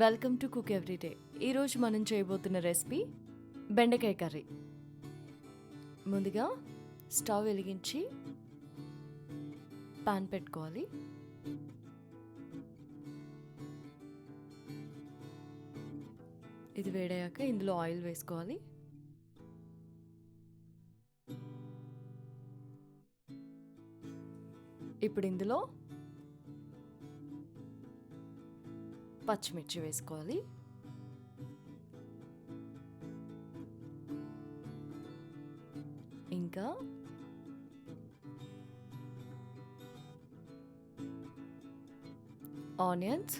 Welcome to cook everyday. ఈరోజు మనం చేయబోతున్న రెసిపీ బెండకాయ కర్రీ. ముందుగా స్టవ్ వెలిగించి పాన్ పెట్టుకోవాలి. ఇది వేడయ్యాక ఇందులో ఆయిల్ వేసుకోవాలి. ఇప్పుడు ఇందులో పచ్చిమిర్చి వేసుకోవాలి. ఇంకా ఆనియన్స్,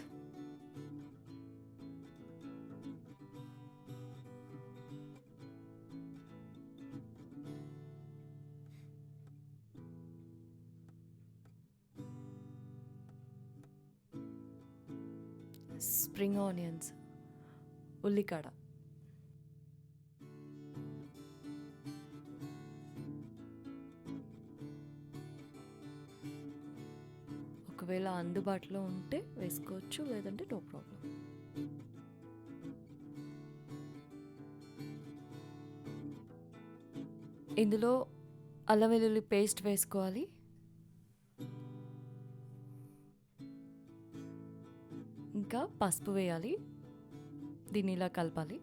స్ప్రింగ్ ఆనియన్స్, ఉల్లికాడ, ఒకవేళ అందుబాటులో ఉంటే వేసుకోవచ్చు, లేదంటే నో ప్రాబ్లం. ఇందులో అల్లం వెల్లుల్లి పేస్ట్ వేసుకోవాలి. ఇంకా పసుపు వేయాలి. దీన్ని ఇలా కలపాలి.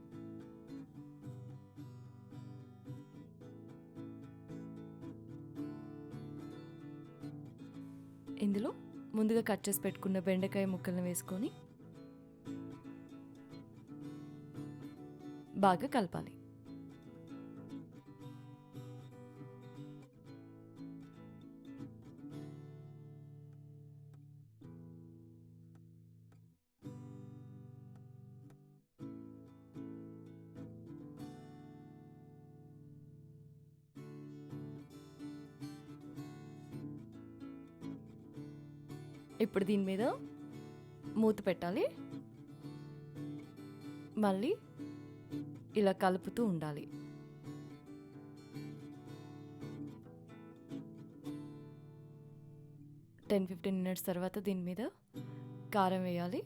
ఇందులో ముందుగా కట్ చేసి పెట్టుకున్న బెండకాయ ముక్కలను వేసుకొని బాగా కలపాలి. ఇప్పుడు దీని మీద మూత పెట్టాలి. మళ్ళీ ఇలా కలుపుతూ ఉండాలి. టెన్ 15 మినిట్స్ తర్వాత దీని మీద కారం వేయాలి.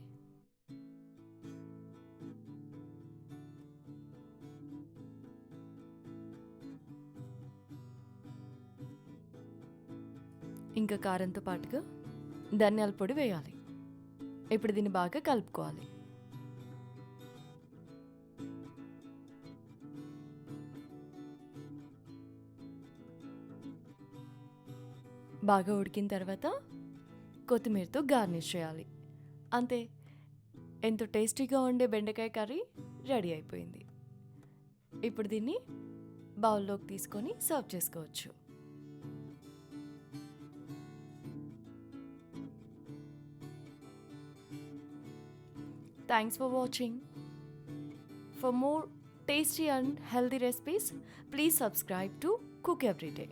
ఇంకా కారంతో పాటుగా ధనియాల పొడి వేయాలి. ఇప్పుడు దీన్ని బాగా కలుపుకోవాలి. బాగా ఉడికిన తర్వాత కొత్తిమీరతో గార్నిష్ చేయాలి. అంతే, ఎంతో టేస్టీగా ఉండే బెండకాయ కర్రీ రెడీ అయిపోయింది. ఇప్పుడు దీన్ని బౌల్లోకి తీసుకొని సర్వ్ చేసుకోవచ్చు. Thanks for watching. For more tasty and healthy recipes, please subscribe to Cook Everyday.